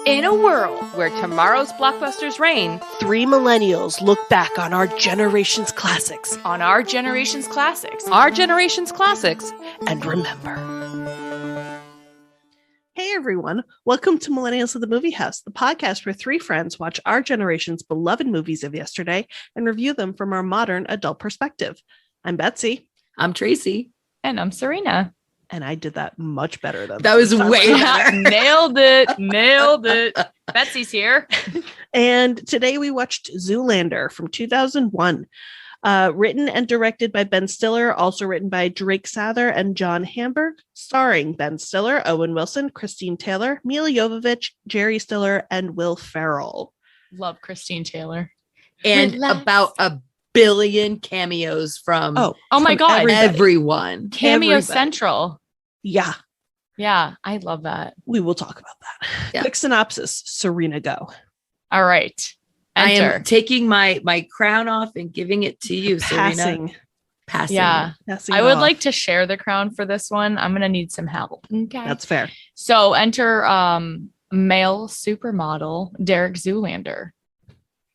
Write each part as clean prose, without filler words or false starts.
In a world where tomorrow's blockbusters reign, three millennials look back on our generation's classics. Our generation's classics, And remember. Hey everyone, welcome to Millennials of the Movie House, the podcast where three friends watch our generation's beloved movies of yesterday and review them from our modern adult perspective. I'm Betsy. I'm Tracey. And I'm Serena. And I did that much better than that was way better. Nailed it. Betsy's here. And today we watched Zoolander from 2001. Written and directed by Ben Stiller, also written by Drake Sather and John Hamburg, starring Ben Stiller, Owen Wilson, Christine Taylor, Mila Jovovich, Jerry Stiller, and Will Ferrell. Love Christine Taylor. And about a billion cameos from my God, everyone. Cameo Central. Yeah, I love that. We will talk about that. Yeah. Quick synopsis, Serena, go. All right. Enter. I am taking my crown off and giving it to you, Serena. Passing. Yeah. Passing I would off. like to share the crown for this one. I'm going to need some help. Okay. That's fair. So enter male supermodel Derek Zoolander.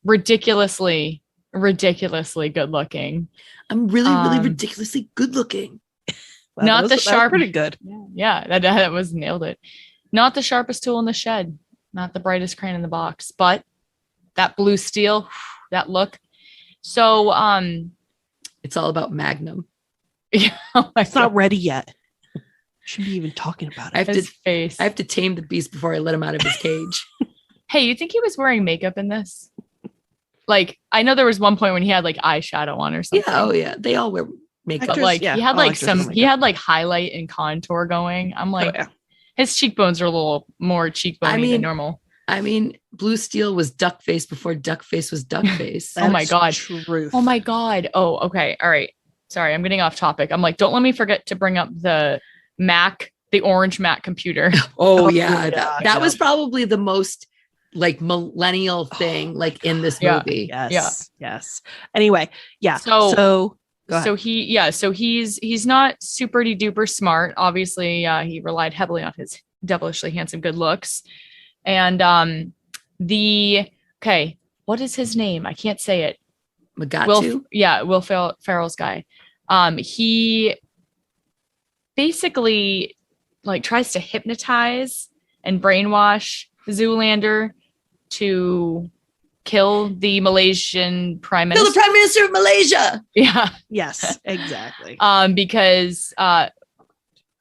Ridiculously good looking. I'm really ridiculously good looking. Well, not the sharp. Pretty good. Yeah, that was nailed it. Not the sharpest tool in the shed. Not the brightest crane in the box, but that blue steel, that look. So, it's all about Magnum. Yeah, it's not ready yet. Shouldn't be even talking about it. I have to tame the beast before I let him out of his cage. Hey, you think he was wearing makeup in this? Like, I know there was one point when he had like eyeshadow on or something. Yeah, oh yeah, they all wear makeup. But like, he had like he had like highlight and contour going. I'm like, his cheekbones are a little more cheekbony than normal. I mean, blue steel was duck face before duck face was duck face. Oh my God. Truth. Oh my God. Oh, okay. All right. Sorry, I'm getting off topic. I'm like, don't let me forget to bring up the Mac, the orange Mac computer. Oh yeah. That was probably the most like millennial thing like in this movie. Yes. Anyway, yeah. So he's not super duper smart. Obviously, he relied heavily on his devilishly handsome good looks. And what is his name? I can't say it. Mugatu? Will Ferrell's guy. He basically like tries to hypnotize and brainwash Zoolander to kill the Malaysian prime minister. Kill the prime minister of Malaysia. Yeah. Yes, exactly. Because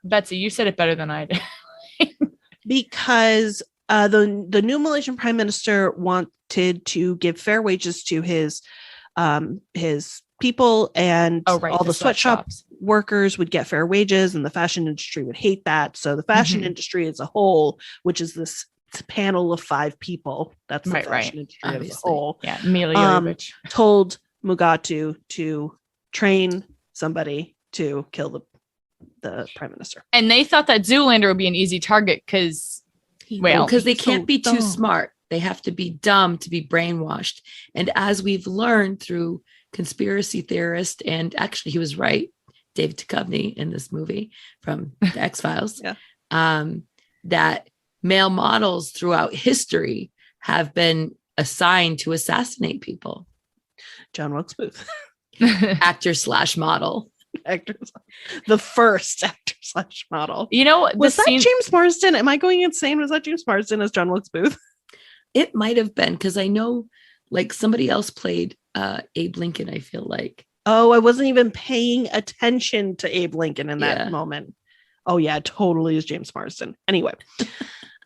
Betsy, you said it better than I did. Because the new Malaysian prime minister wanted to give fair wages to his people, and all the sweatshop workers would get fair wages, and the fashion industry would hate that. So the fashion industry as a whole, which is this panel of 5 people, that's the fashion industry obviously. As a whole. Yeah, Mila Jovovich told Mugatu to train somebody to kill the prime minister, and they thought that Zoolander would be an easy target because they can't be too smart. They have to be dumb to be brainwashed. And as we've learned through conspiracy theorist, and actually he was right, David Duchovny in this movie from the X-Files, that male models throughout history have been assigned to assassinate people. John Wilkes Booth. Actor/model. The first actor/model. You know, was that James Marsden? Am I going insane? Was that James Marsden as John Wilkes Booth? It might have been, because I know like somebody else played Abe Lincoln, I feel like. Oh, I wasn't even paying attention to Abe Lincoln in that moment. Oh yeah, totally is James Marsden. Anyway.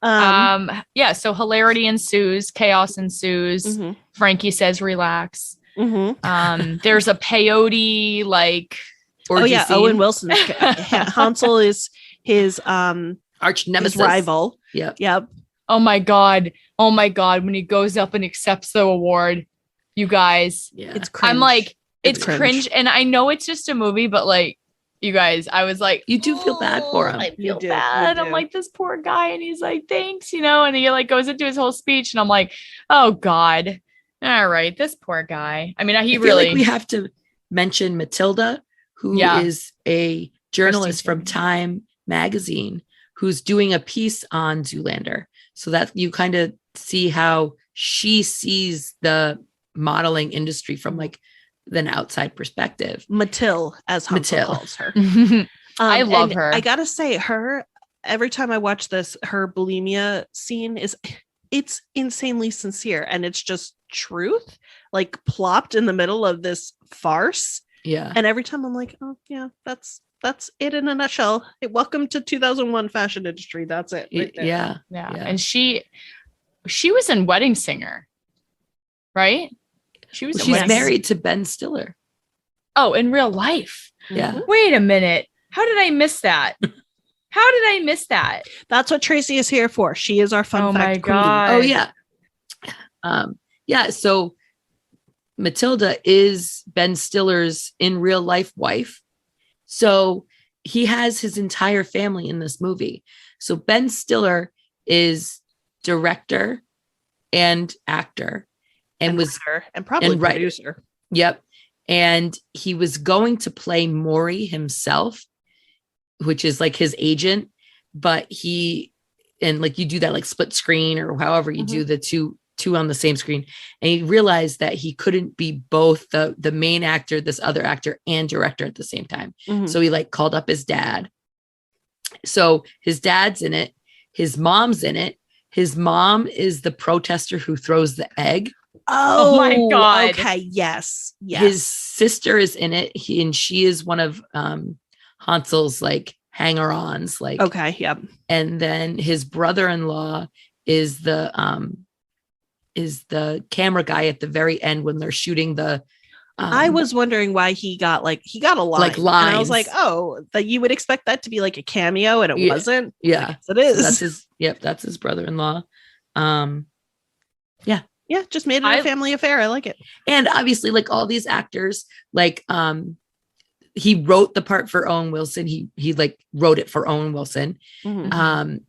So hilarity ensues, chaos ensues. Mm-hmm. Frankie says relax. Mm-hmm. There's a peyote like scene. Owen Wilson's Hansel is his arch nemesis, his rival. Yep. Oh my god, when he goes up and accepts the award, you guys, it's cringe. I'm like, it's cringe, and I know it's just a movie, but like, you guys, I was like, you do feel bad for him. I feel bad. I'm like, this poor guy, and he's like, thanks, and he like goes into his whole speech, and I'm like, oh god, all right, this poor guy. I mean, I feel like we have to mention Matilda, who is a journalist from Time magazine, who's doing a piece on Zoolander. So that you kind of see how she sees the modeling industry from like an outside perspective. Mathilde, as Hansel Mathilde. calls her. I love and her. I gotta say, every time I watch this, her bulimia scene it's insanely sincere, and it's just truth, like plopped in the middle of this farce. Yeah. And every time I'm like, oh yeah, that's it in a nutshell. Hey, welcome to 2001 fashion industry. That's it. Right there. Yeah. And she was in Wedding Singer, right? She's married to Ben Stiller. Oh, in real life. Yeah. Mhm. Wait a minute. How did I miss that? How did I miss that? That's what Tracey is here for. She is our fun fact my queen. God. Oh yeah. Yeah. So Matilda is Ben Stiller's in real life wife. So he has his entire family in this movie. So Ben Stiller is director and actor and was writer, and probably and writer. producer. Yep. And he was going to play Maury himself, which is like his agent, but and like you do that like split screen or however you do the two on the same screen. And he realized that he couldn't be both the main actor, this other actor, and director at the same time. So he like called up his dad. So his dad's in it. His mom's in it. His mom is the protester who throws the egg. Oh my God. Okay. Yes. His sister is in it. And she is one of Hansel's like hanger-ons. Like, okay. Yep. And then his brother-in-law is the camera guy at the very end when they're shooting the. I was wondering why he got a line. Like And I was lines. like, oh, that you would expect that to be like a cameo, and it wasn't. Yeah, It is. So that's his. Yep, that's his brother-in-law. Yeah, just made it a family affair. I like it. And obviously, like all these actors, like he wrote the part for Owen Wilson. He like wrote it for Owen Wilson. Mhm.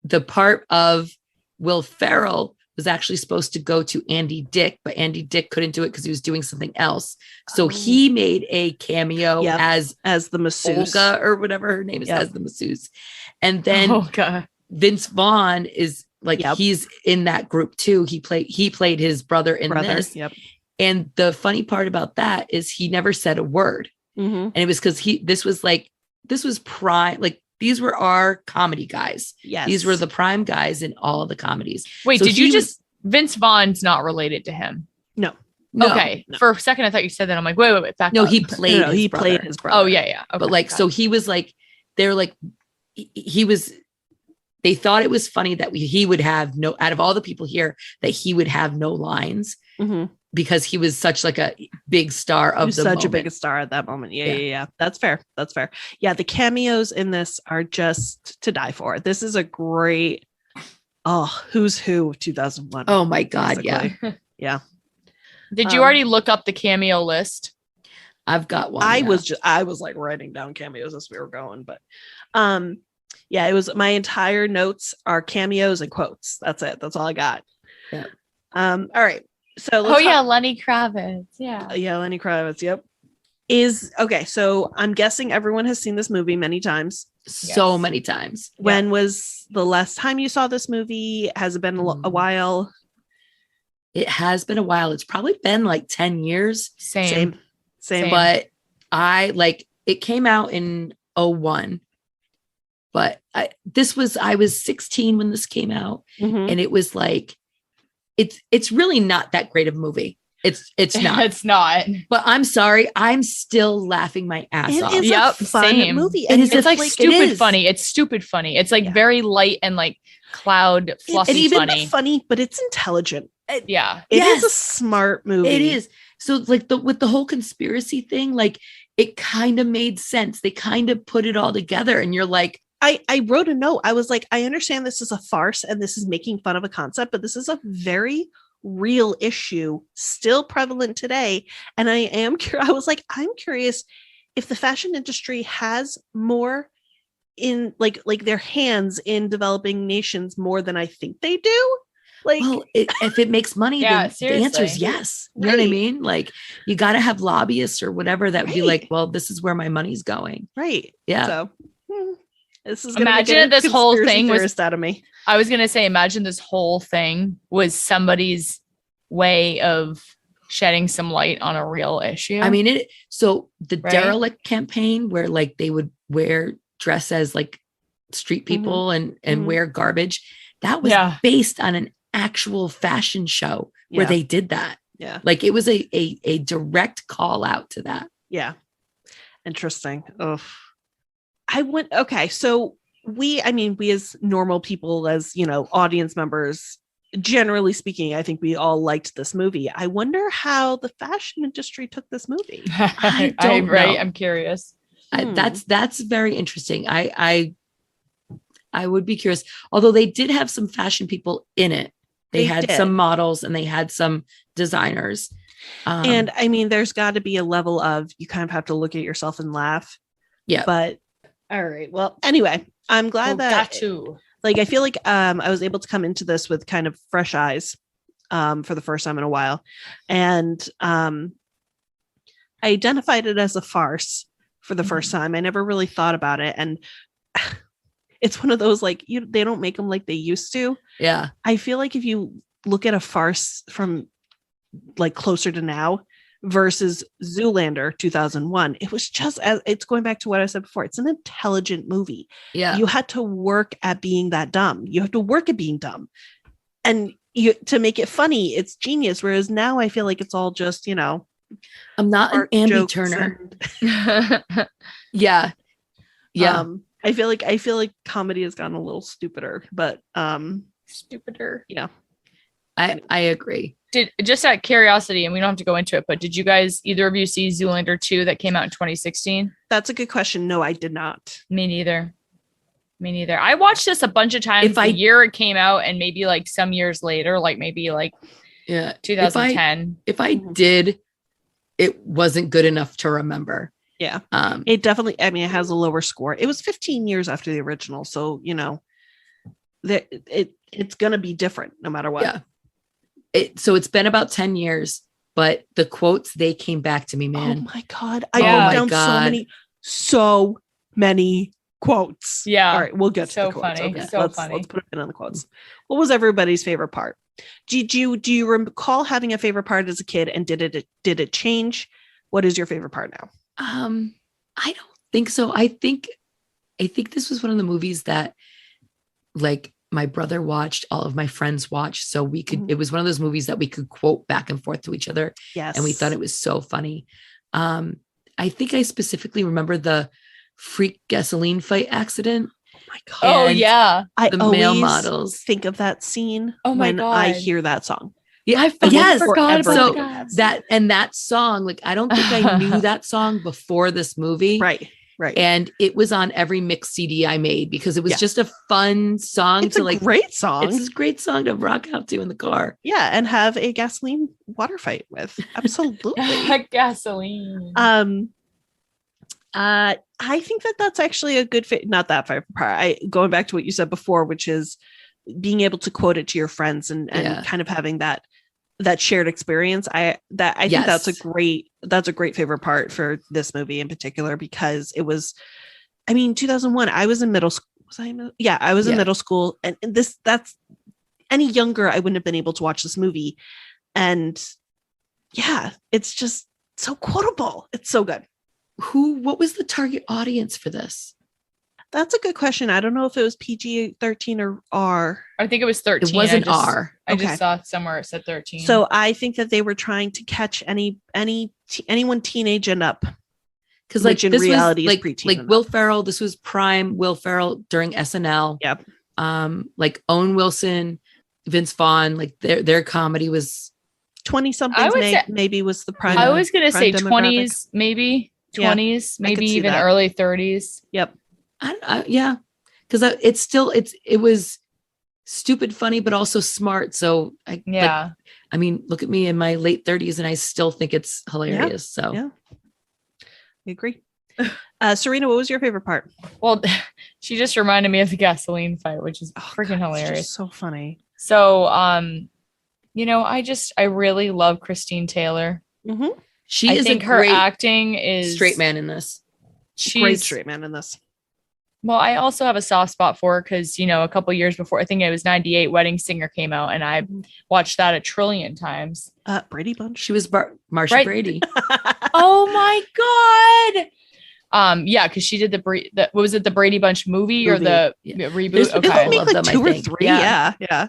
The part of Will Ferrell was actually supposed to go to Andy Dick, but Andy Dick couldn't do it because he was doing something else. So he made a cameo as the masseuse, Olga or whatever her name is, as the masseuse. And then Vince Vaughn is like he's in that group too. He played his brother in this. Yep. And the funny part about that is he never said a word. And it was because this was prime, like these were our comedy guys. Yes. These were the prime guys in all of the comedies. Wait, So did you just Vince Vaughn's not related to him? No. Okay. No. For a second I thought you said that. I'm like, wait, back No, up. he played his brother. played his brother. Oh yeah. Okay, But like, so he was like, they're like, they thought it was funny that he would have out of all the people here, that he would have no lines because he was such like a big star of the such moment. a big star at that moment. Yeah. That's fair. Yeah. The cameos in this are just to die for. This is a great, who's who 2001. Oh my God. Basically. Yeah. Did you already look up the cameo list? I've got one. I was like writing down cameos as we were going, but yeah, it was my entire notes are cameos and quotes. That's it. That's all I got. Yeah. All right. So Lenny Kravitz. Yeah. Lenny Kravitz. Yep. Is okay. So I'm guessing everyone has seen this movie many times. So many times. When was the last time you saw this movie? Has it been a while? It has been a while. It's probably been like 10 years. Same. But it came out in 2001. But I was 16 when this came out. And it was like, it's really not that great of a movie. It's not. It's not. But I'm sorry, I'm still laughing my ass off. It is a fun movie. And it's like stupid funny. It's stupid funny. It's like very light and like cloud fluffy and even funny. Funny, but it's intelligent. It is a smart movie. It is. So like with the whole conspiracy thing, like it kind of made sense. They kind of put it all together, and you're like, I wrote a note. I was like, I understand this is a farce and this is making fun of a concept, but this is a very real issue still prevalent today. And I was like, I'm curious if the fashion industry has more in like their hands in developing nations more than I think they do. Like, well, if it makes money, then the answer is yes. You know what I mean? Like, you got to have lobbyists or whatever that would be like, well, this is where my money's going. Right. Yeah. So This is Imagine gonna get this whole conspiracy thing was- theorist out of me. I was gonna say, imagine this whole thing was somebody's way of shedding some light on a real issue. I mean, so the Right? derelict campaign where like they would dress as like street people and Mhm. wear garbage, that was Yeah. based on an actual fashion show where Yeah. they did that. Yeah. Like it was a direct call out to that. Yeah. Interesting. Oh, okay. So we as normal people, as audience members, generally speaking, I think we all liked this movie. I wonder how the fashion industry took this movie. I don't know. I'm curious. That's very interesting. I would be curious. Although they did have some fashion people in it. They had did. some models and they had some designers. And I mean, there's got to be a level of, you kind of have to look at yourself and laugh. Yeah. But all right. Well, anyway, I'm glad that like, I feel like I was able to come into this with kind of fresh eyes for the first time in a while. And I identified it as a farce for the first time. I never really thought about it. And it's one of those, like, they don't make them like they used to. Yeah. I feel like if you look at a farce from like closer to now versus Zoolander 2001, it was just, it's going back to what I said before. It's an intelligent movie. Yeah. You had to work at being that dumb. You have to work at being dumb. And to make it funny, it's genius. Whereas now I feel like it's all just, I'm not an Ambi Turner. Yeah. Yeah. I feel like comedy has gotten a little stupider, but Stupider. yeah. I agree. Just out of curiosity, and we don't have to go into it, but did you guys, either of you, see Zoolander 2 that came out in 2016? That's a good question. No, I did not. Me neither. I watched this a bunch of times the year it came out, and maybe like some years later, like maybe like 2010. If I did, it wasn't good enough to remember. Yeah. It definitely, I mean, it has a lower score. It was 15 years after the original, so it's gonna be different no matter what. Yeah. So it's been about 10 years, but the quotes, they came back to me, man. Oh my God. I wrote down so many quotes. Yeah. All right, we'll get to the quotes. Funny. Okay, So funny. Let's put it in on the quotes. What was everybody's favorite part? Do you recall having a favorite part as a kid, and did it change? What is your favorite part now? I don't think so. I think this was one of the movies that, like, my brother watched, all of my friends watched, so we could, it was one of those movies that we could quote back and forth to each other. Yes. And we thought it was so funny. I think I specifically remember the freak gasoline fight accident. Oh my God. Oh yeah. The male models. Think of that scene my when God. I hear that song. Yeah. Yes. So that song, like, I don't think I knew that song before this movie. Right. And it was on every mixed CD I made because it was just a fun song. It's a great song. It's a great song to rock out to in the car. Yeah, and have a gasoline water fight with. Absolutely. Gasoline. I think that's actually a good fit. Not that favorite part. Going back to what you said before, which is being able to quote it to your friends and kind of having that shared experience. I think that's a great favorite part for this movie in particular, because it was, I mean, 2001, I was in middle school. I was in middle school, and that's any younger, I wouldn't have been able to watch this movie. And yeah, it's just so quotable. It's so good. What was the target audience for this? That's a good question. I don't know if it was PG-13 or R. I think it was 13. It wasn't R. I just saw somewhere it said 13. So I think that they were trying to catch anyone teenage and up. Because like in this reality was is preteen. Like Will Ferrell, this was prime Will Ferrell during SNL. Yep. Like Owen Wilson, Vince Vaughn, like their comedy was 20-somethings maybe was the prime. I was gonna say demographic. 20s, maybe 20s, I could maybe see even that. early 30s. Yep. Yeah, because it was stupid funny, but also smart. So I mean, look at me in my late 30s, and I still think it's hilarious. So yeah, I agree. Serena, what was your favorite part? Well, she just reminded me of the gasoline fight, which is freaking hilarious. It's just so funny. So, I really love Christine Taylor. Mm-hmm. She is her acting is straight man in this. Great straight man in this. Well, I also have a soft spot for her because, a couple years before, I think it was 98, Wedding Singer came out, and I watched that a trillion times. Brady Bunch. She was Marcia Right. Brady. Oh my God. Yeah, because she did what was it, the Brady Bunch movie or the reboot? There's Didn't Okay. they make like 2 or 3? Yeah.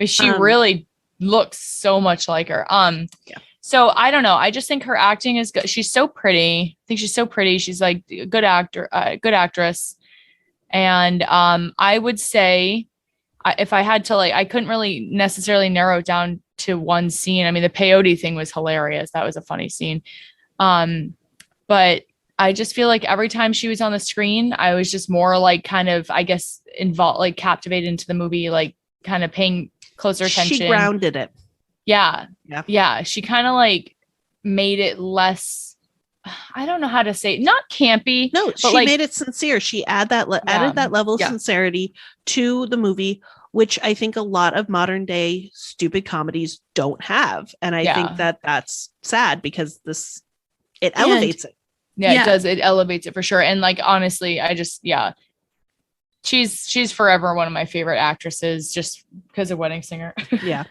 She really looks so much like her. So I don't know. I just think her acting is good. She's so pretty. I think she's so pretty. She's like a good actress. And I would say if I had to I couldn't really necessarily narrow it down to one scene. I mean, the peyote thing was hilarious. That was a funny scene. But I just feel like every time she was on the screen, I was just more like kind of, I guess, involved, like captivated into the movie, like kind of paying closer attention. She grounded it. Yeah. She kind of like made it less, I don't know how to say it, not campy. No, she made it sincere. She added that level of sincerity to the movie, which I think a lot of modern day stupid comedies don't have. And I think that that's sad because it elevates it. Yeah, it does. It elevates it for sure. And like, honestly, I just, she's forever one of my favorite actresses just because of Wedding Singer. Yeah.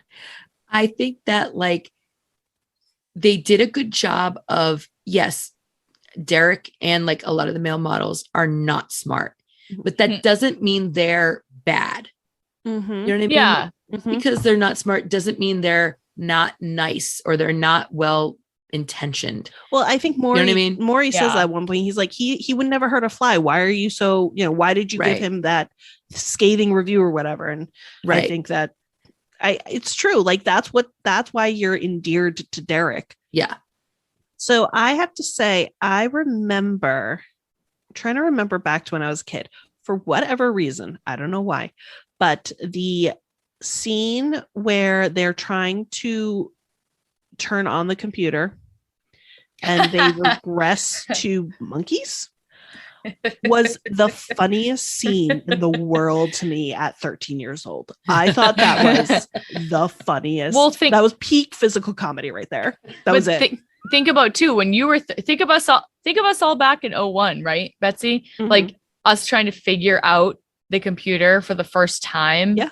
I think that like they did a good job of, yes, Derek and like a lot of the male models are not smart, but that doesn't mean they're bad. Mm-hmm. You know what I mean? Yeah. Because they're not smart doesn't mean they're not nice or they're not well intentioned. Well, I think Maury, you know what I mean? Maury says at one point, he's like, he would never hurt a fly. Why are you so, why did you give him that scathing review or whatever? And I think that it's true. Like that's why you're endeared to Derek. Yeah. So I have to say, I'm trying to remember back to when I was a kid for whatever reason. I don't know why, but the scene where they're trying to turn on the computer and they regress to monkeys was the funniest scene in the world to me at 13 years old. I thought that was the funniest. Well, that was peak physical comedy right there. That was it. Think about too, when you were think of us all back in 01, right, Betsy? Mm-hmm. Like us trying to figure out the computer for the first time. Yeah.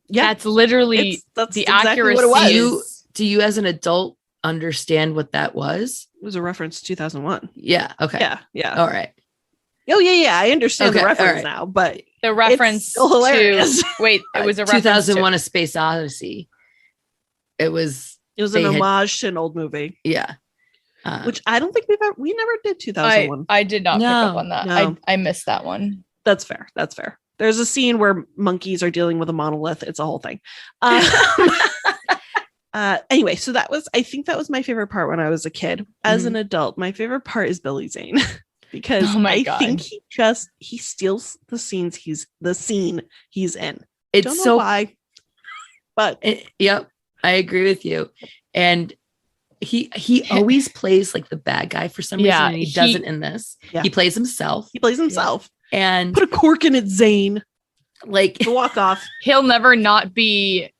That's literally that's the exactly accuracy. What it was. Do you as an adult understand what that was? It was a reference to 2001. Yeah. Okay. Yeah. All right. Oh yeah. I understand the reference now, but the reference still hilarious. It was a reference 2001: A Space Odyssey. It was an homage to an old movie. Yeah. Which I don't think we never did 2001. I did not pick up on that. No. I missed that one. That's fair. There's a scene where monkeys are dealing with a monolith. It's a whole thing. Anyway, so I think that was my favorite part when I was a kid. As an adult, my favorite part is Billy Zane because think he steals the scene he's in. It's don't know so why, but yep, I agree with you. And he always plays like the bad guy for some reason. And he doesn't in this. Yeah. He plays himself. And put a cork in it, Zane. Like walk off. He'll never not be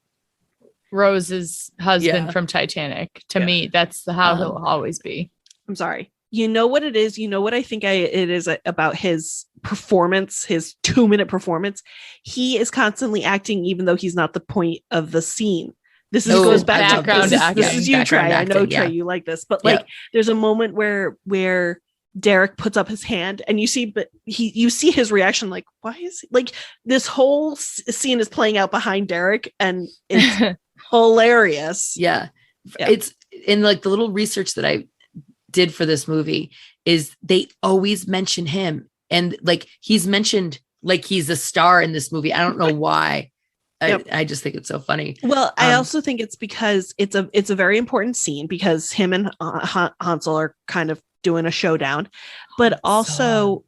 Rose's husband from Titanic. To me, that's how he'll always be. I'm sorry. You know what it is? You know what I think it is about his performance, his 2-minute performance? He is constantly acting even though he's not the point of the scene. This goes back to background acting. This is you, Trey. I know, Trey, you like this. But there's a moment where Derek puts up his hand and you see his reaction, like, why is he, like, this whole scene is playing out behind Derek and it's hilarious. Yeah. It's in like the little research that I did for this movie is they always mention him and like he's mentioned like he's a star in this movie. I don't know why. I just think it's so funny. Well, I also think it's because it's a very important scene because him and Hansel are kind of doing a showdown, but also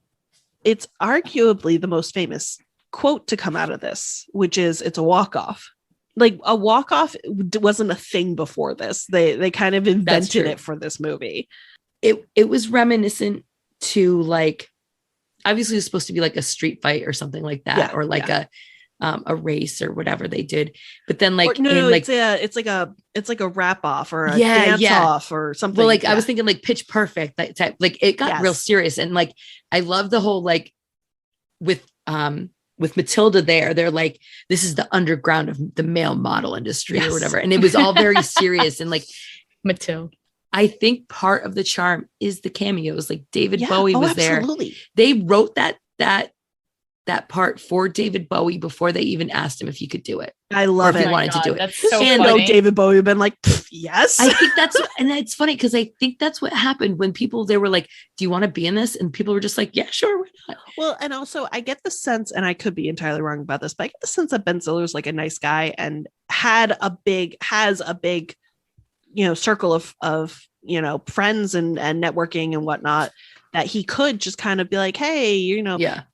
it's arguably the most famous quote to come out of this, which is it's a walk-off. Like a walk-off wasn't a thing before this. They kind of invented it for this movie. It was reminiscent to like, obviously it's supposed to be like a street fight or something like that, or like a race or whatever they did. But then like, it's like a wrap off or a dance off or something. Well, like I was thinking like Pitch Perfect, that type, like it got real serious. And like, I love the whole, like with Matilda there, they're like, this is the underground of the male model industry or whatever. And it was all very serious. And like Matilda. I think part of the charm is the cameos. Like David Bowie was absolutely. there. They wrote that part for David Bowie before they even asked him if he could do it. I love it. If he wanted to do it. That's so and funny. David Bowie had been like, yes. I think and it's funny because I think that's what happened when they were like, do you want to be in this? And people were just like, yeah, sure. Why not? Well, and also I get the sense, and I could be entirely wrong about this, but I get the sense that Ben Stiller's like a nice guy and has a big, circle of, friends and networking and whatnot, that he could just kind of be like, hey,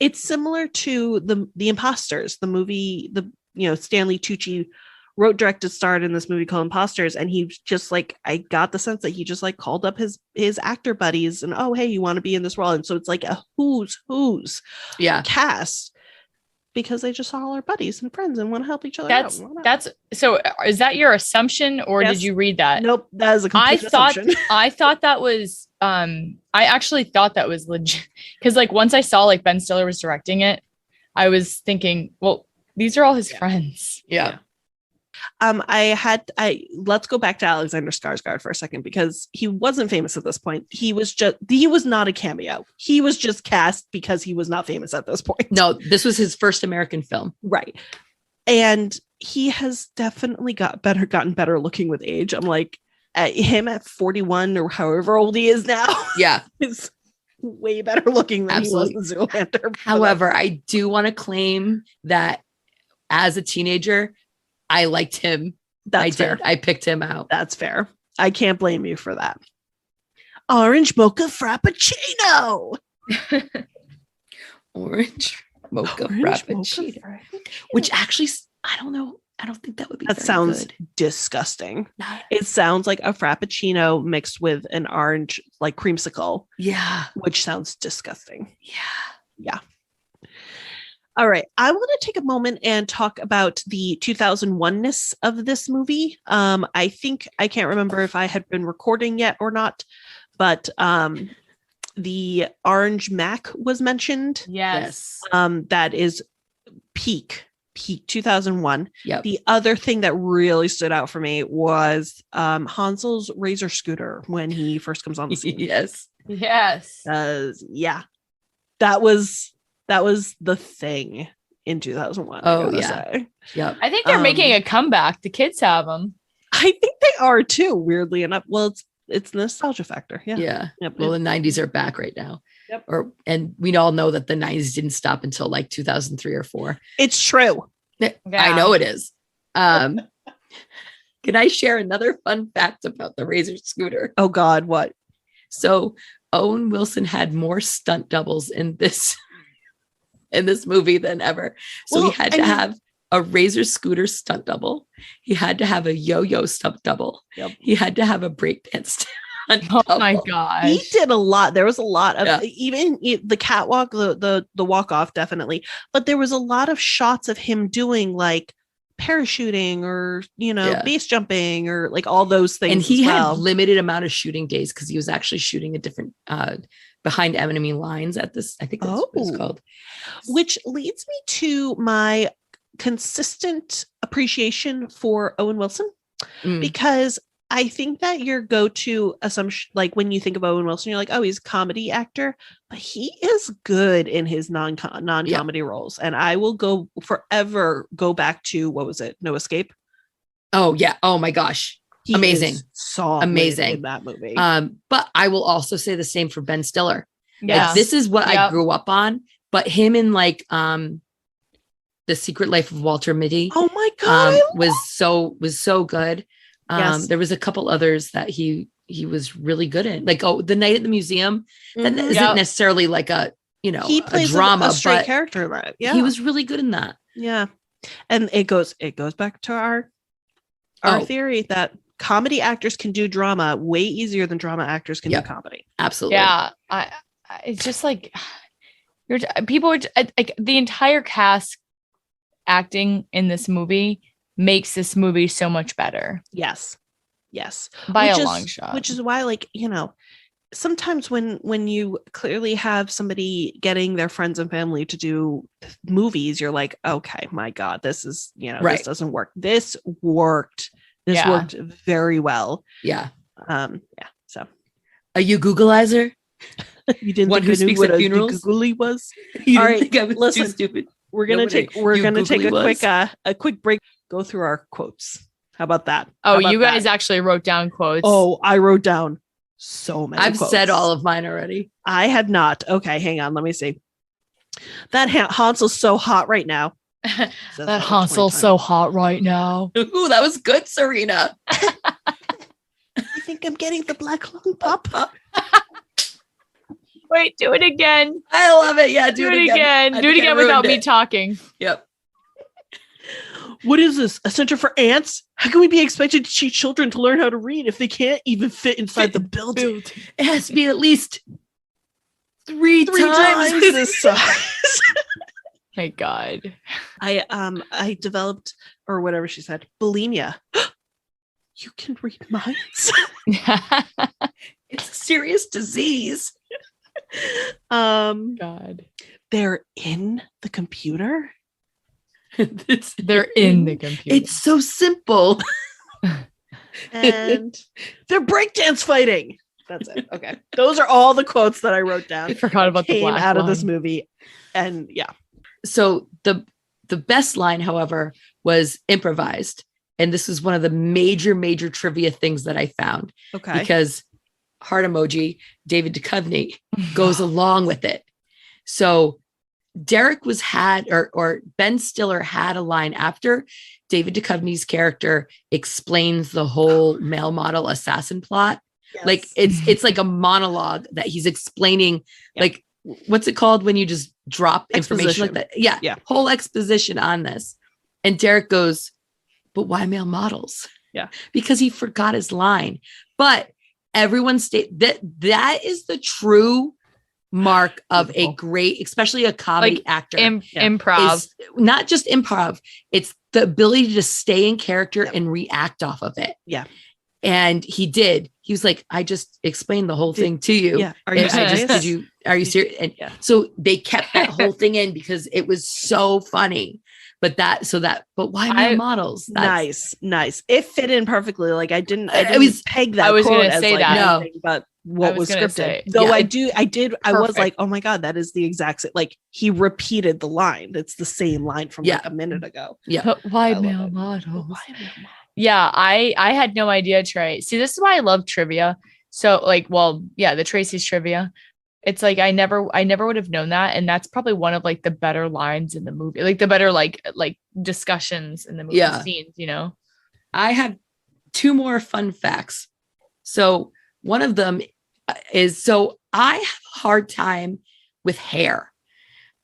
it's similar to the Imposters, the movie, Stanley Tucci wrote, directed, starred in this movie called Imposters. And he just like, I got the sense that he just like called up his actor buddies and, oh, hey, you want to be in this role? And so it's like a who's cast, because they just all are buddies and friends and want to help each other out. That's so. Is that your assumption, or did you read that? Nope, that is a complete assumption. I thought that was. I actually thought that was legit, because like once I saw like Ben Stiller was directing it, I was thinking, well, these are all his friends. Yeah. Let's go back to Alexander Skarsgård for a second, because he wasn't famous at this point. He was not a cameo. He was just cast because he was not famous at this point. No, this was his first American film. Right. And he has definitely gotten better looking with age. I'm like, him at 41 or however old he is now. Yeah. Is way better looking than he was in Zoolander. However, I do want to claim that as a teenager, I liked him. That's fair. I picked him out. That's fair. I can't blame you for that. Orange mocha frappuccino. Orange mocha frappuccino. Which actually, I don't know. I don't think that would be. That sounds disgusting. It sounds like a frappuccino mixed with an orange like creamsicle. Yeah. Which sounds disgusting. Yeah. All right. I want to take a moment and talk about the 2001-ness of this movie. I think, I can't remember if I had been recording yet or not, but the Orange Mac was mentioned. Yes. That is peak 2001. Yep. The other thing that really stood out for me was Hansel's Razor scooter when he first comes on the scene. Yes. Yeah. That was the thing in 2001. Oh, yeah. Yep. I think they're making a comeback. The kids have them. I think they are too, weirdly enough. Well, it's the nostalgia factor. Yeah. Yeah. Yep. Well, the 90s are back right now. Yep. And we all know that the 90s didn't stop until like 2003 or 4. It's true. Yeah. I know it is. Can I share another fun fact about the Razor scooter? Oh God, what? So Owen Wilson had more stunt doubles in this movie than ever. So he had to have a Razor scooter stunt double. He had to have a yo-yo stunt double. Yep. He had to have a breakdance stunt Oh double. my God. He did a lot. There was a lot of even the catwalk, the walk off, definitely. But there was a lot of shots of him doing like parachuting or base jumping or like all those things. And he had limited amount of shooting days because he was actually shooting a different behind enemy lines at this. I think that's what it's called. Which leads me to my consistent appreciation for Owen Wilson, because I think that your go-to assumption, like when you think of Owen Wilson, you're like, oh, he's a comedy actor, but he is good in his non-comedy roles. And I will forever go back to, what was it? No Escape. Oh yeah. Oh my gosh. He amazing. Amazing in that movie. But I will also say the same for Ben Stiller. Yeah. Like, this is what I grew up on, but him in like, The Secret Life of Walter Mitty. Oh my God. Was so good. Yes. There was a couple others that he was really good in, like The Night at the Museum. That isn't necessarily like he plays a drama, a straight but character. That he was really good in that. Yeah, and it goes back to our theory that comedy actors can do drama way easier than drama actors can do comedy. Absolutely. Yeah, it's just like people are like the entire cast acting in this movie makes this movie so much better. Yes. By a long shot. Which is why, like, sometimes when you clearly have somebody getting their friends and family to do movies, you're like, okay, my God, this is, this doesn't work. This worked. This worked very well. Yeah. So are you Googleizer? You didn't One think who speaks at funerals? Googly was? You All didn't right, think I was listen, too stupid. We're gonna take a quick break. Go through our quotes. How about that? Oh, you guys actually wrote down quotes. Oh, I wrote down so many. I've quotes. said all of mine already. I had not. Okay, hang on. Let me see. That Hansel's so hot right now. That Hansel's so hot right now. Ooh, that was good, Serena. You think I'm getting the black lung pop? Wait, do it again. I love it. Yeah, do it again. Do it again without me talking. Yep. What is this? A center for ants? How can we be expected to teach children to learn how to read if they can't even fit inside the building? It has to be at least three times this size. My God. I developed, or whatever she said, bulimia. You can read minds. It's a serious disease. God. They're in the computer. They're in the computer. It's so simple. And they're breakdance fighting. That's it. Okay. Those are all the quotes that I wrote down. I forgot about the black out line. of this movie. And yeah. So the best line, however, was improvised. And this is one of the major trivia things that I found. Okay. Because heart emoji, David Duchovny goes along with it. So Derek or Ben Stiller had a line after David Duchovny's character explains the whole male model assassin plot. Yes. Like it's like a monologue that he's explaining, like, what's it called when you just drop information like that? Yeah. Whole exposition on this. And Derek goes, but why male models? Yeah. Because he forgot his line. But everyone that is the true mark of a great, especially a comedy actor. Improv. Not just improv. It's the ability to stay in character and react off of it. Yeah. And he did. He was like, I just explained the whole thing to you. Yeah. Are you serious? Are you serious? And so they kept that whole thing in because it was so funny. But why male models? Nice. It fit in perfectly. Like I didn't peg that. I was going to say that. No, but what was scripted? Though I did. I was like, oh my God, that is the exact same. Like he repeated the line. It's the same line from like a minute ago. Yeah. But why male models? Yeah, I had no idea, Trey. See, this is why I love trivia. So the Tracey's trivia. It's like I never would have known that, and that's probably one of like the better lines in the movie, like the better like discussions in the movie scenes. I have two more fun facts. So one of them is I have a hard time with hair.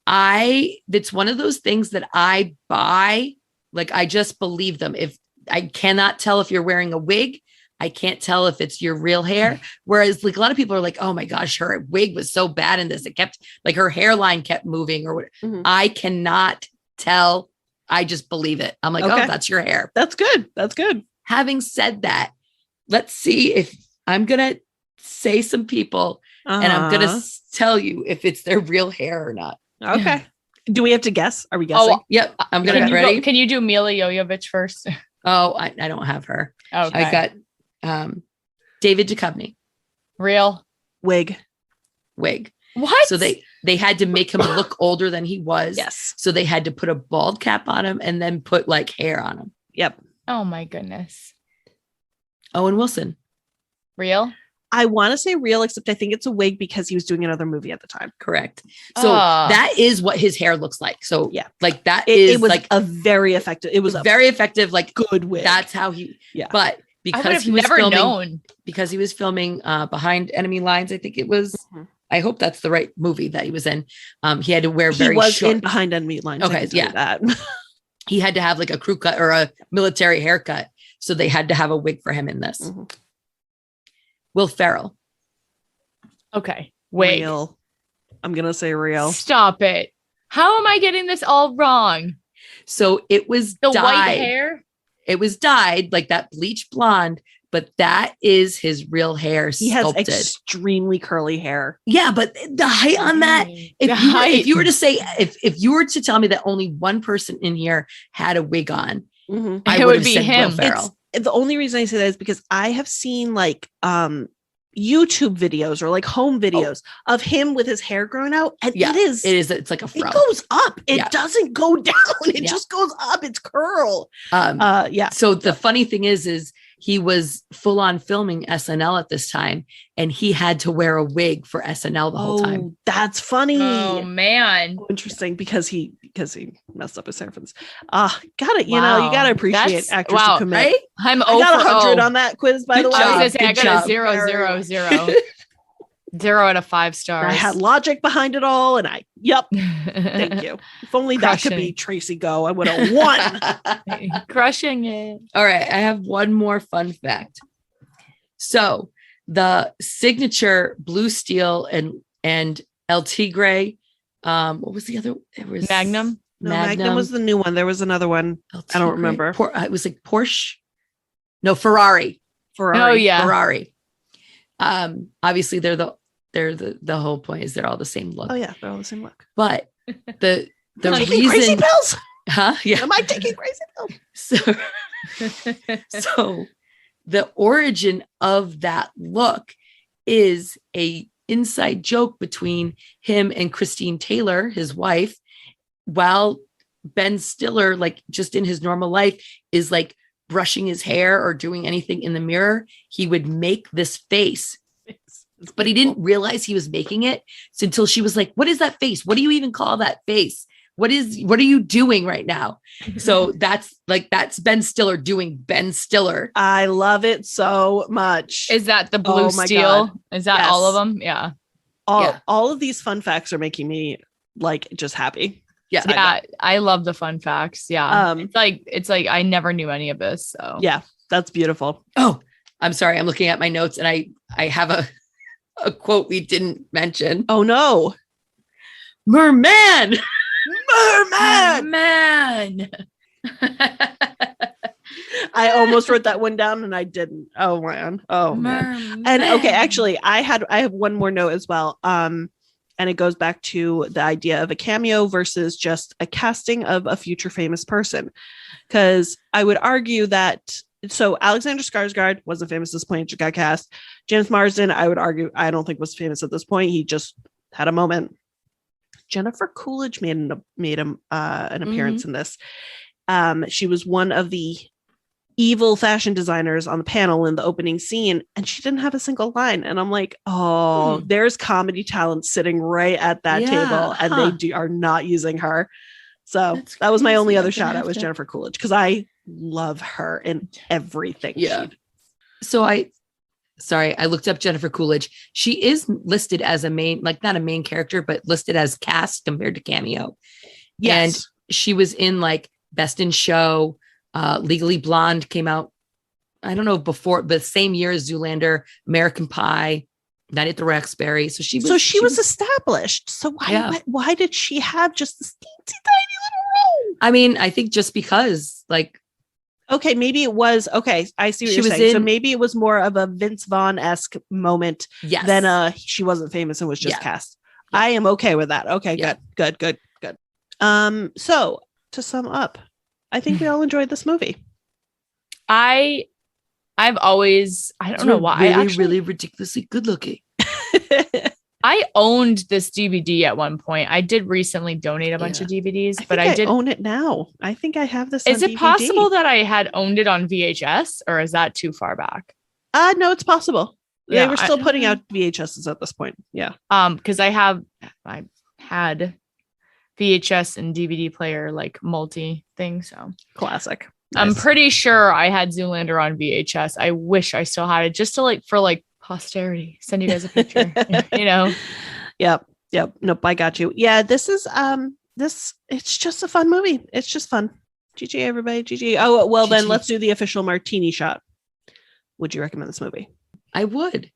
It's one of those things that I buy, like I just believe them. If I cannot tell if you're wearing a wig, I can't tell if it's your real hair. Whereas like a lot of people are like, oh my gosh, her wig was so bad in this. It kept like her hairline kept moving or whatever. Mm-hmm. I cannot tell. I just believe it. I'm like, oh, that's your hair. That's good. That's good. Having said that, let's see if I'm going to say some people and I'm going to tell you if it's their real hair or not. Okay. Do we have to guess? Are we guessing? Oh, yep. I'm going to be ready. Can you do Mila Jovovich first? Oh, I don't have her. Okay. I got David Duchovny. Real wig. What? So they had to make him look older than he was. Yes. So they had to put a bald cap on him and then put like hair on him. Yep. Oh my goodness. Owen Wilson. Real? I want to say real, except I think it's a wig because he was doing another movie at the time. Correct. So that is what his hair looks like. So like that it was like a very effective. It was a very effective, like good wig. That's how he. Yeah. But because he was because he was filming Behind Enemy Lines, I think it was. Mm-hmm. I hope that's the right movie that he was in. He had to wear very short. In Behind Enemy Lines. Okay, that. He had to have like a crew cut or a military haircut, so they had to have a wig for him in this. Mm-hmm. Will Ferrell. Okay, wig. Real. I'm gonna say real. Stop it! How am I getting this all wrong? So it was the white hair. It was dyed like that bleach blonde, but that is his real hair He has sculpted. extremely curly hair. Yeah, but the height on that, if you were to say, if you were to tell me that only one person in here had a wig on, I would be him. The only reason I say that is because I have seen like YouTube videos or like home videos of him with his hair growing out, and it's like a fro. It goes up. It doesn't go down. It just goes up. It's curl. So the funny thing is he was full on filming SNL at this time, and he had to wear a wig for SNL the whole time. That's funny. Oh man, interesting because he messed up his hair for this. Got it. You know, you gotta appreciate actors who commit. Right? I got 100 on that quiz, by the way. I got a 0, 0, 0. 0 out of 5 stars. I had logic behind it all, and thank you. If only that could be Tracey Go, I would have won. Crushing it. All right, I have one more fun fact. So the signature Blue Steel and El Tigre, what was the other? It was Magnum. No, Magnum was the new one. There was another one. I don't remember. It was like Porsche. No, Ferrari. Oh yeah, Ferrari. Obviously the whole point is they're all the same look. Oh yeah, they're all the same look. But the reason, crazy pills? Huh? Yeah. Am I taking crazy pills? So the origin of that look is a inside joke between him and Christine Taylor, his wife, while Ben Stiller, like just in his normal life, is like brushing his hair or doing anything in the mirror. He would make this face. But he didn't realize he was making it until she was like, what is that face? What do you even call that face? What are you doing right now? So that's Ben Stiller doing Ben Stiller. I love it so much. Is that the Blue Steel? God. Is that all of them? Yeah. All of these fun facts are making me like just happy. Yeah. I love the fun facts. Yeah. It's like I never knew any of this. So yeah, that's beautiful. Oh, I'm sorry. I'm looking at my notes and I have a quote we didn't mention. Oh no. Merman. I almost wrote that one down and I didn't. Oh man. Oh man. And okay, actually I have one more note as well. And it goes back to the idea of a cameo versus just a casting of a future famous person. Because I would argue that Alexander Skarsgård wasn't famous at this point, just got cast. James Marsden, I would argue, I don't think was famous at this point. He just had a moment. Jennifer Coolidge made an appearance in this. She was one of the evil fashion designers on the panel in the opening scene, and she didn't have a single line. And I'm like, there's comedy talent sitting right at that table, and they are not using her. So that was my only other shout out was Jennifer Coolidge, because I love her in everything. Yeah. So I looked up Jennifer Coolidge. She is listed as a main, like not a main character, but listed as cast compared to cameo. Yes. And she was in like Best in Show, Legally Blonde came out, I don't know before, but same year as Zoolander, American Pie, Night at the Roxbury. So she was established. So why did she have just this teensy tiny little role? I mean, I think just because okay, maybe it was okay. I see what you're saying. So maybe it was more of a Vince Vaughn-esque moment than she wasn't famous and was just cast. Yeah. I am okay with that. Okay, good. So to sum up, I think we all enjoyed this movie. I've always, I don't know why. Really ridiculously good looking. I owned this DVD at one point. I did recently donate a bunch of DVDs, but I did own it now. I think I have this. Is it possible that I had owned it on VHS, or is that too far back? No, it's possible. They were still putting out VHSs at this point. Yeah. Because I had VHS and DVD player like multi thing. So classic. Nice. I'm pretty sure I had Zoolander on VHS. I wish I still had it just to for posterity. Send you guys a picture. Yep. Nope. I got you. Yeah. This is it's just a fun movie. It's just fun. GG everybody. GG. Oh, well GG. Then let's do the official martini shot. Would you recommend this movie? I would.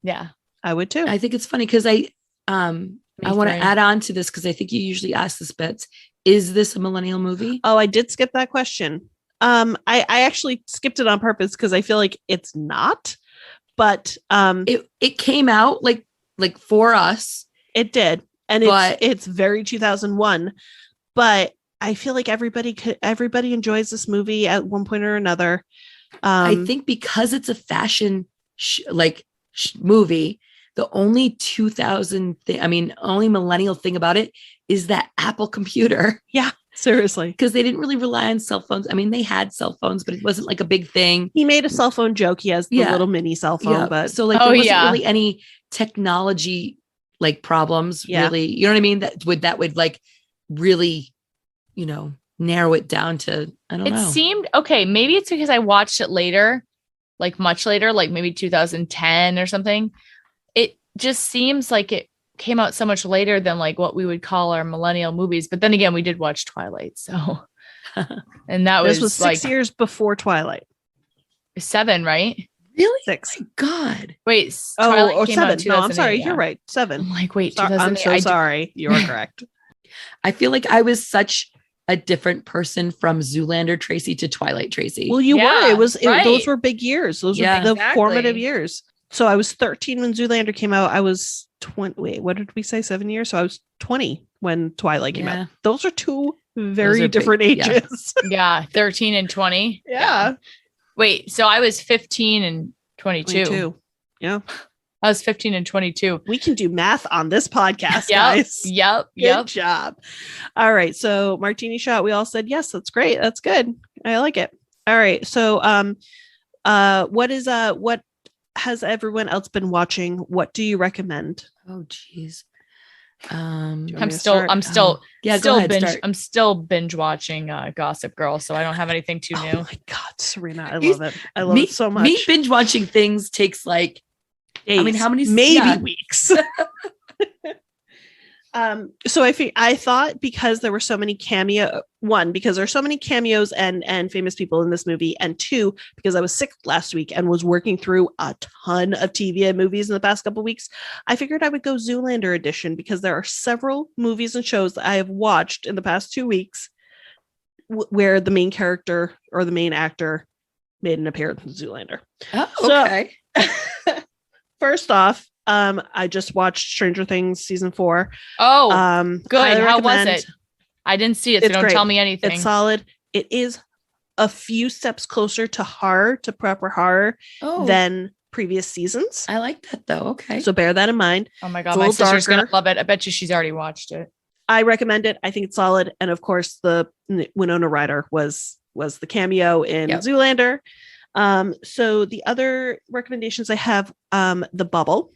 Yeah, I would too. I think it's funny because I want to add on to this because I think you usually ask this, Bets. Is this a millennial movie? Oh, I did skip that question. I actually skipped it on purpose because I feel like it's not, but it came out like for us. It did. And it's very 2001, but I feel like everybody enjoys this movie at one point or another. I think because it's a fashion movie, the only 2000 thing, only millennial thing about it is that Apple computer. Yeah, seriously. Because they didn't really rely on cell phones. They had cell phones, but it wasn't like a big thing. He made a cell phone joke. He has the little mini cell phone, but so there wasn't really any technology problems, really. You know what I mean? That would like really, narrow it down to, I don't know. It seemed okay. Maybe it's because I watched it later, like much later, like maybe 2010 or something. It just seems like it came out so much later than like what we would call our millennial movies. But then again, we did watch Twilight. So, and this was 6 years before Twilight. 7, right? Really? 6. My God. Wait. Twilight came 7. Out No, I'm sorry. You're right. 7. I'm like, wait, I'm so sorry. You are correct. I feel like I was such a different person from Zoolander Tracey to Twilight Tracey. Well, you were. Those were big years. Those were the exactly. formative years. So I was 13 when Zoolander came out. I was 20. Wait, what did we say? 7 years? So I was 20 when Twilight came out. Those are two very different ages. Yeah, 13 and 20. Yeah. Wait, so I was 15 and 22. 22. Yeah. I was 15 and 22. We can do math on this podcast, guys. Yep. Good job. All right. So martini shot. We all said, yes, that's great. That's good. I like it. All right. So, what has everyone else been watching? What do you recommend? Oh, geez. I'm still binge watching Gossip Girl, so I don't have anything too new. Oh my God, Serena, I love it. I love it so much. Me binge watching things takes like days, how many? Maybe weeks. So I thought because there were so many because there's so many cameos and famous people in this movie, and 2, because I was sick last week and was working through a ton of TV and movies in the past couple of weeks, I figured I would go Zoolander edition because there are several movies and shows that I have watched in the past 2 weeks where the main character or the main actor made an appearance in Zoolander. Oh, okay. So, first off, I just watched Stranger Things season 4. Oh, good. How was it? I didn't see it, so don't tell me anything. It's solid. It is a few steps closer to proper horror than previous seasons. I like that though. Okay. So bear that in mind. Oh my God, my sister's going to love it. I bet you she's already watched it. I recommend it. I think it's solid. And of course, the Winona Ryder was the cameo in Zoolander. So the other recommendations I have, The Bubble.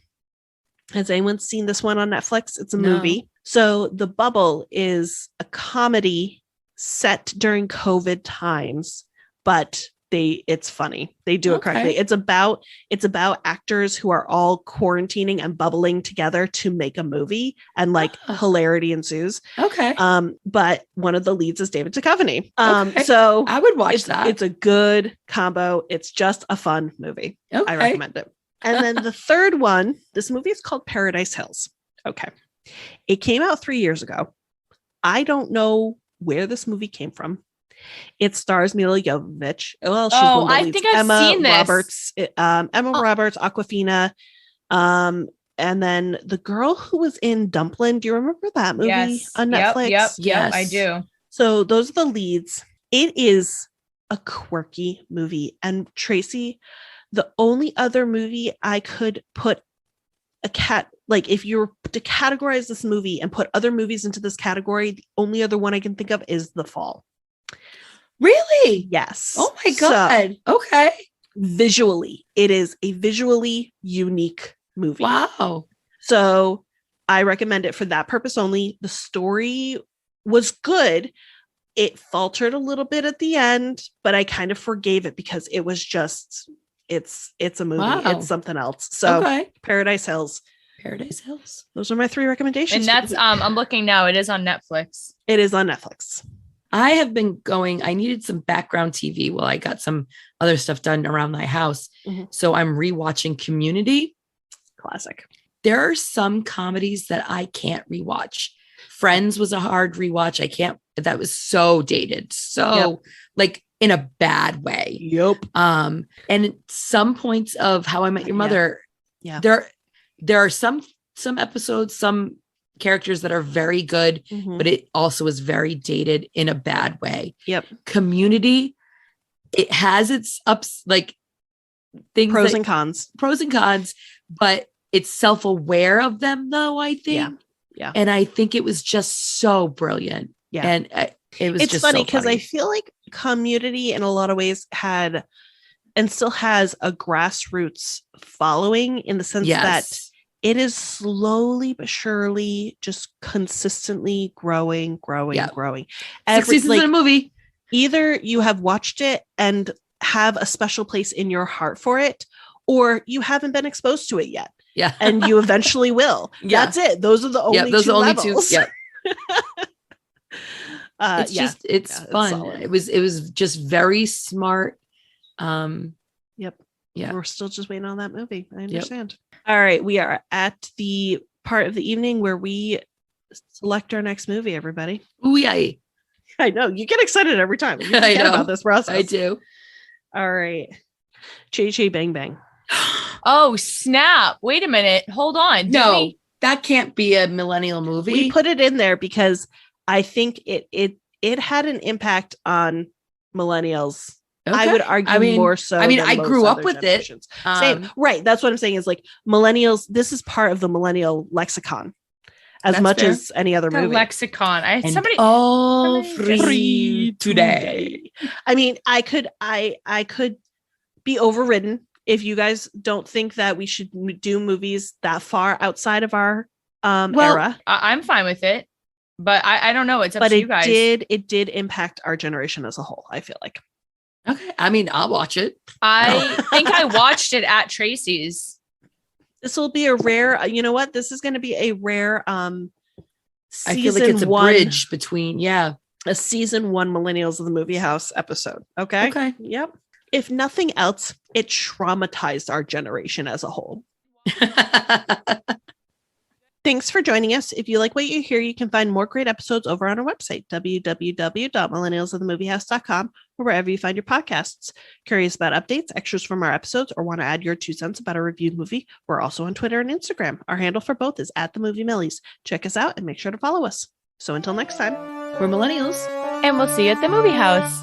Has anyone seen this one on Netflix? It's a movie. So The Bubble is a comedy set during COVID times, but it's funny. They do it correctly. It's about actors who are all quarantining and bubbling together to make a movie, and hilarity ensues. Okay. But one of the leads is David Duchovny. So I would watch that. It's a good combo. It's just a fun movie. I recommend it. And then the third one, this movie is called Paradise Hills. Okay. It came out 3 years ago. I don't know where this movie came from. It stars Mila Jovovich. Well, she's one of the leads. I think I've seen this. Emma Roberts, Awkwafina. And then the girl who was in Dumplin'. Do you remember that movie on Netflix? Yep, yes, I do. So those are the leads. It is a quirky movie. And Tracey, the only other movie I could put if you were to categorize this movie and put other movies into this category, the only other one I can think of is The Fall. Really? Yes. Oh my God. So, okay. Visually, it is a visually unique movie. Wow. So I recommend it for that purpose only. The story was good. It faltered a little bit at the end, but I kind of forgave it because it was just, it's a movie. Wow. It's something else. So Paradise Hills. Those are my 3 recommendations. And that's, I'm looking now. It is on Netflix. It is on Netflix. I have been I needed some background TV while I got some other stuff done around my house. Mm-hmm. So I'm rewatching Community. Classic. There are some comedies that I can't rewatch. Friends was a hard rewatch. That was so dated. So like in a bad way. Yep. And some points of How I Met Your Mother, there are some episodes, some characters that are very good, but it also is very dated in a bad way. Yep. Community, it has its ups, like things, pros and cons, but it's self-aware of them though, I think. Yeah. And I think it was just so brilliant. Yeah. And it's just funny so because I feel like Community in a lot of ways had and still has a grassroots following, in the sense that it is slowly but surely just consistently growing. Six seasons in a movie. Either you have watched it and have a special place in your heart for it, or you haven't been exposed to it yet. Yeah. And you eventually will. Yeah. That's it. Those are the only two levels. Yeah. It's fun. It was just very smart. Yep. Yeah. We're still just waiting on that movie. I understand. Yep. All right. We are at the part of the evening where we select our next movie, everybody. Ooh, yeah. I know. You get excited every time. You forget about this process. I do. All right. Che Bang Bang. Oh, snap. Wait a minute. Hold on. No, that can't be a millennial movie. We put it in there because I think it had an impact on millennials. Okay. I would argue more so. I mean, I grew up with it. Same. Right. That's what I'm saying is like millennials. This is part of the millennial lexicon as much as any other movie. Lexicon. All free today. I mean, I could be overridden if you guys don't think that we should do movies that far outside of our era. I'm fine with it, but I don't know. It's up to you guys. It did impact our generation as a whole, I feel like. Okay. I mean, I'll watch it. I think I watched it at Tracey's. This will be a rare, you know what? This is going to be a rare I feel like it's a bridge between, a season 1 Millennials of the Movie House episode. Okay. Okay. Yep. If nothing else, it traumatized our generation as a whole. Thanks for joining us. If you like what you hear, you can find more great episodes over on our website, www.millennialsofthemoviehouse.com, or wherever you find your podcasts. Curious about updates, extras from our episodes, or want to add your 2 cents about a reviewed movie? We're also on Twitter and Instagram. Our handle for both is @themoviemillies. Check us out and make sure to follow us. So until next time, we're millennials. And we'll see you at the movie house.